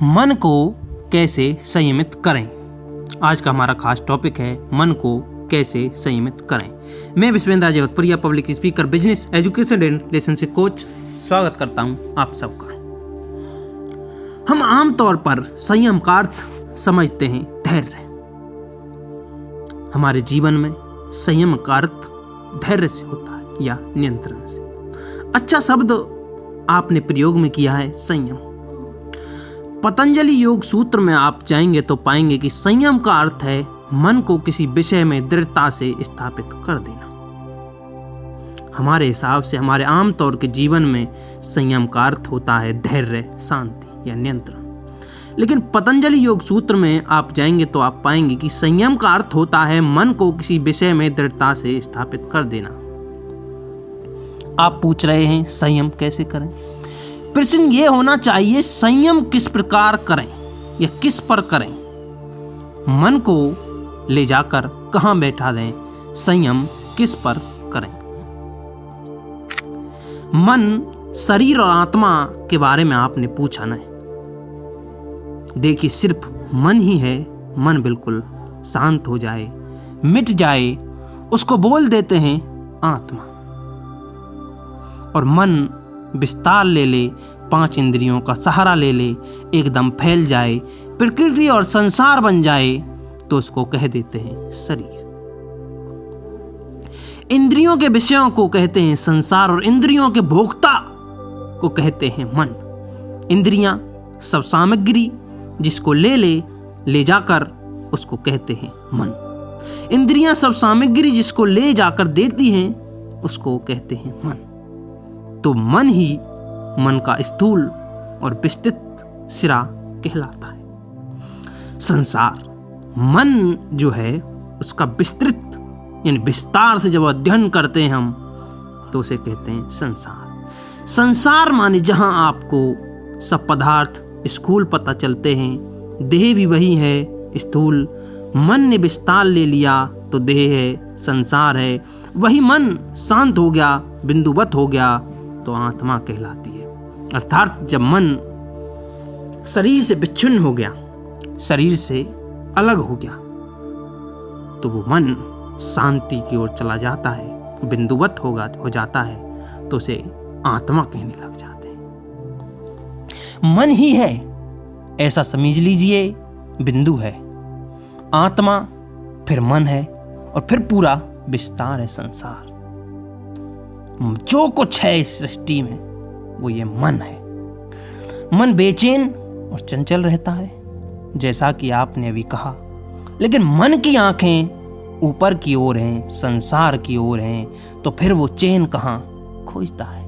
मन को कैसे संयमित करें। आज का हमारा खास टॉपिक है मन को कैसे संयमित करें। मैं Vishvendra Jagatpuriya, public speaker, business education and relationship coach, स्वागत करता हूं आप सबका। हम आमतौर पर संयम का अर्थ समझते हैं धैर्य। हमारे जीवन में संयम का अर्थ धैर्य से होता है या नियंत्रण से। अच्छा शब्द आपने प्रयोग में किया है संयम। पतंजलि योग सूत्र में आप जाएंगे तो पाएंगे कि संयम का अर्थ है मन को किसी विषय में दृढ़ता से स्थापित कर देना। हमारे हिसाब से हमारे आमतौर के जीवन में संयम का अर्थ होता है धैर्य, शांति या नियंत्रण। लेकिन पतंजलि योग सूत्र में आप जाएंगे तो आप पाएंगे कि संयम का अर्थ होता है मन को किसी विषय में दृढ़ता से स्थापित कर देना। आप पूछ रहे हैं संयम कैसे करें। प्रश्न ये होना चाहिए संयम किस प्रकार करें या किस पर करें। मन को ले जाकर कहां बैठा दें, संयम किस पर करें। मन, शरीर और आत्मा के बारे में आपने पूछा ना। देखिए सिर्फ मन ही है, मन बिल्कुल शांत हो जाए, मिट जाए, उसको बोल देते हैं आत्मा। और मन विस्तार ले ले, 5 इंद्रियों का सहारा ले ले, एकदम फैल जाए, प्रकृति और संसार बन जाए, तो उसको कह देते हैं शरीर। इंद्रियों के विषयों को कहते हैं संसार और इंद्रियों के भोक्ता को कहते हैं मन। इंद्रियां सब सामग्री जिसको ले जाकर उसको कहते हैं मन। इंद्रियां सब सामग्री जिसको ले जाकर देती हैं उसको कहते हैं मन। तो मन ही मन का स्थूल और विस्तृत सिरा कहलाता है। संसार, मन जो है उसका विस्तृत यानी विस्तार से जब अध्ययन करते हैं हम तो उसे कहते हैं संसार। संसार माने जहां आपको सब पदार्थ स्थूल पता चलते हैं, देह भी वही है स्थूल। मन ने विस्तार ले लिया तो देह है, संसार है। वही मन शांत हो गया, बिंदुवत हो गया तो आत्मा कहलाती है। अर्थात जब मन शरीर से विच्छिन्न हो गया, शरीर से अलग हो गया, तो वो मन शांति की ओर चला जाता है, बिंदुवत हो जाता है, तो उसे आत्मा कहने लग जाते हैं। मन ही है ऐसा समझ लीजिए, बिंदु है। आत्मा, फिर मन है और फिर पूरा विस्तार है संसार। जो कुछ है इस सृष्टि में वो ये मन है। मन बेचैन और चंचल रहता है जैसा कि आपने अभी कहा, लेकिन मन की आंखें ऊपर की ओर हैं, संसार की ओर हैं, तो फिर वो चैन कहां खोजता है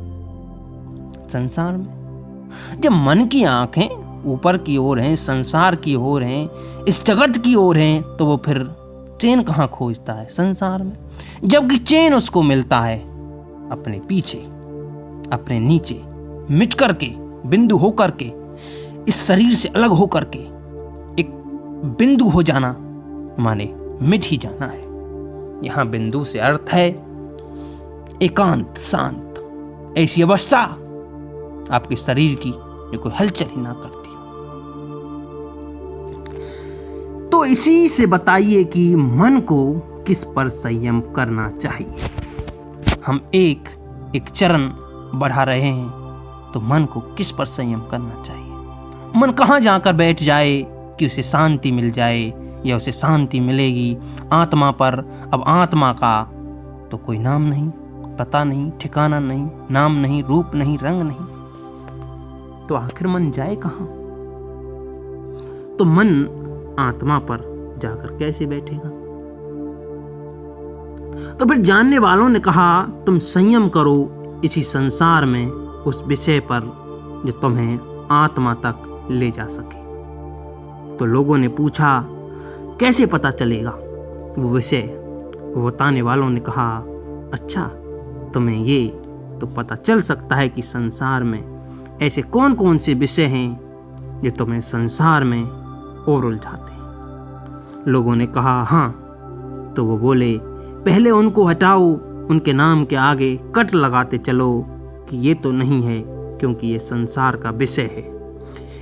संसार में। जब मन की आंखें ऊपर की ओर हैं, संसार की ओर हैं, इस जगत की ओर हैं, तो वो फिर चैन कहां खोजता है संसार में। जबकि चैन उसको मिलता है अपने पीछे, अपने नीचे, मिट करके, बिंदु हो करके, इस शरीर से अलग हो करके। एक बिंदु हो जाना माने मिट ही जाना है। यहां बिंदु से अर्थ है एकांत, शांत, ऐसी अवस्था आपके शरीर की जो कोई हलचल ही ना करती हो। तो इसी से बताइए कि मन को किस पर संयम करना चाहिए। हम एक चरण बढ़ा रहे हैं तो मन को किस पर संयम करना चाहिए। मन कहां जाकर बैठ जाए कि उसे शांति मिल जाए या उसे शांति मिलेगी। आत्मा पर। अब आत्मा का तो कोई नाम नहीं, पता नहीं, ठिकाना नहीं, नाम नहीं, रूप नहीं, रंग नहीं, तो आखिर मन जाए कहां। तो मन आत्मा पर जाकर कैसे बैठेगा। तो फिर जानने वालों ने कहा तुम संयम करो इसी संसार में उस विषय पर जो तुम्हें आत्मा तक ले जा सके। तो लोगों ने पूछा कैसे पता चलेगा वो विषय। वो बताने वालों ने कहा अच्छा, तुम्हें ये तो पता चल सकता है कि संसार में ऐसे कौन कौन से विषय हैं जो तुम्हें संसार में और उलझाते हैं। लोगों ने कहा हाँ। तो वो बोले पहले उनको हटाओ, उनके नाम के आगे कट लगाते चलो कि ये तो नहीं है, क्योंकि ये संसार का विषय है।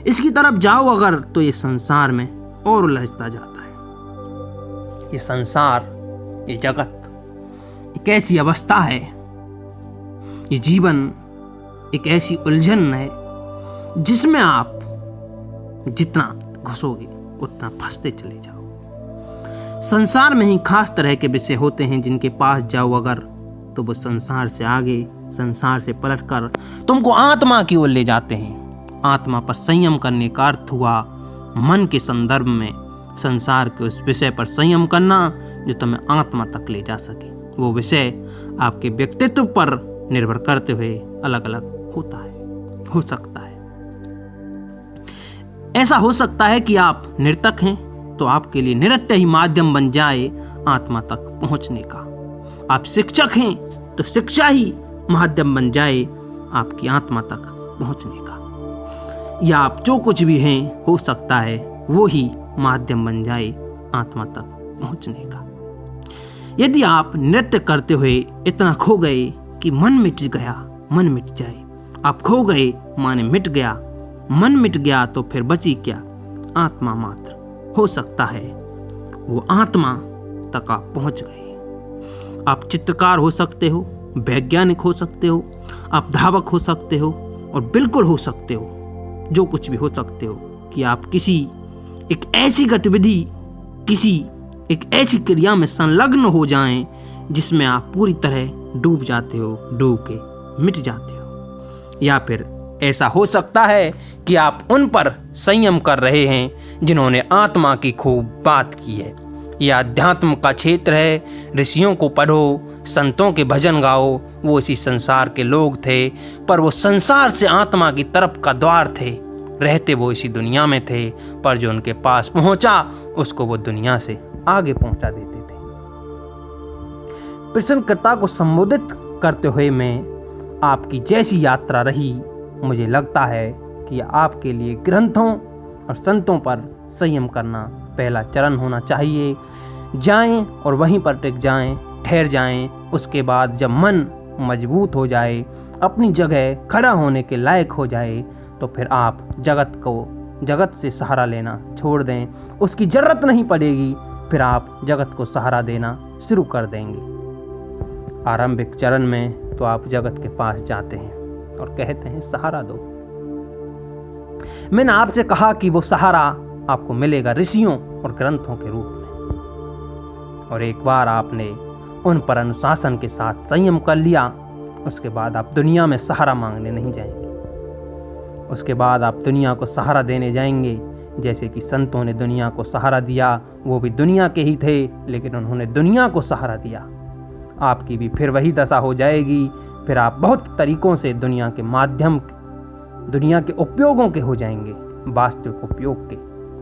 इसकी तरफ जाओ अगर तो ये संसार में और उलझता जाता है। ये संसार, ये जगत एक ऐसी अवस्था है, ये जीवन एक ऐसी उलझन है जिसमें आप जितना घुसोगे उतना फंसते चले जाओ। संसार में ही खास तरह के विषय होते हैं जिनके पास जाओ अगर तो वो संसार से आगे, संसार से पलटकर तुमको आत्मा की ओर ले जाते हैं। आत्मा पर संयम करने का अर्थ हुआ मन के संदर्भ में संसार के उस विषय पर संयम करना जो तुम्हें आत्मा तक ले जा सके। वो विषय आपके व्यक्तित्व पर निर्भर करते हुए अलग अलग होता है, हो सकता है। ऐसा हो सकता है कि आप नर्तक हैं तो आपके लिए नृत्य ही माध्यम बन जाए आत्मा तक पहुंचने का। आप शिक्षक हैं तो शिक्षा ही माध्यम बन जाए आपकी आत्मा तक पहुंचने का। या आप जो कुछ भी हैं हो सकता है वो ही माध्यम बन जाए आत्मा तक पहुंचने का। यदि आप नृत्य करते हुए इतना खो गए कि मन मिट गया, मन मिट जाए, आप खो गए माने मिट गया, मन मिट गया तो फिर बची क्या? आत्मा मात्र। हो सकता है वो आत्मा तक आप पहुंच गए। आप चित्रकार हो सकते हो, वैज्ञानिक हो सकते हो, आप धावक हो सकते हो और बिल्कुल हो सकते हो, जो कुछ भी हो सकते हो कि आप किसी एक ऐसी गतिविधि, किसी एक ऐसी क्रिया में संलग्न हो जाएं जिसमें आप पूरी तरह डूब जाते हो, डूब के मिट जाते हो। या फिर ऐसा हो सकता है कि आप उन पर संयम कर रहे हैं जिन्होंने आत्मा की खूब बात की है। यह अध्यात्म का क्षेत्र है। ऋषियों को पढ़ो, संतों के भजन गाओ। वो इसी संसार के लोग थे, पर वो संसार से आत्मा की तरफ का द्वार थे। रहते वो इसी दुनिया में थे, पर जो उनके पास पहुंचा उसको वो दुनिया से आगे पहुंचा देते थे। प्रश्नकर्ता को संबोधित करते हुए मैं आपकी जैसी यात्रा रही, मुझे लगता है कि आपके लिए ग्रंथों और संतों पर संयम करना पहला चरण होना चाहिए। जाएं और वहीं पर टिक जाएं, ठहर जाएं। उसके बाद जब मन मजबूत हो जाए, अपनी जगह खड़ा होने के लायक हो जाए, तो फिर आप जगत से सहारा लेना छोड़ दें। उसकी जरूरत नहीं पड़ेगी, फिर आप जगत को सहारा देना शुरू कर देंगे। आरंभिक चरण में तो आप जगत के पास जाते हैं और कहते हैं सहारा दो। मैंने आपसे कहा कि वो सहारा आपको मिलेगा ऋषियों और ग्रंथों के रूप में। और एक बार आपने उन पर अनुशासन के साथ संयम कर लिया, उसके बाद आप दुनिया में सहारा मांगने नहीं जाएंगे। उसके बाद आप दुनिया को सहारा देने जाएंगे, जैसे कि संतों ने दुनिया को सहारा दिया। वो भी दुनिया के ही थे, लेकिन उन्होंने दुनिया को सहारा दिया। आपकी भी फिर वही दशा हो जाएगी। फिर आप बहुत तरीकों से दुनिया के माध्यम, दुनिया के उपयोगों के हो जाएंगे, वास्तविक उपयोग के।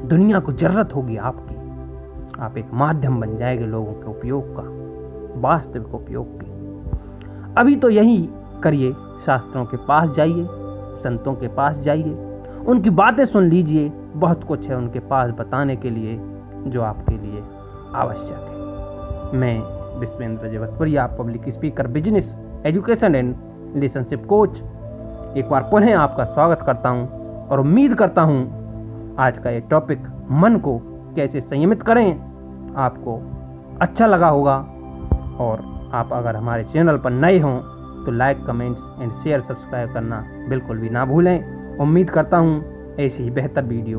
दुनिया को जरूरत होगी आपकी, आप एक माध्यम बन जाएंगे लोगों के उपयोग का, वास्तविक उपयोग के। अभी तो यही करिए, शास्त्रों के पास जाइए, संतों के पास जाइए, उनकी बातें सुन लीजिए। बहुत कुछ है उनके पास बताने के लिए जो आपके लिए आवश्यक है। मैं Vishvendra Jagatpuriya, public speaker, business, education and relationship coach, एक बार पुनः आपका स्वागत करता हूं और उम्मीद करता हूं आज का ये टॉपिक मन को कैसे संयमित करें आपको अच्छा लगा होगा। और आप अगर हमारे चैनल पर नए हों तो like, comments and share, subscribe करना बिल्कुल भी ना भूलें। उम्मीद करता हूं ऐसी ही बेहतर वीडियो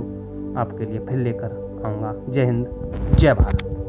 आपके लिए फिर लेकर आऊँगा। जय हिंद, जय भारत।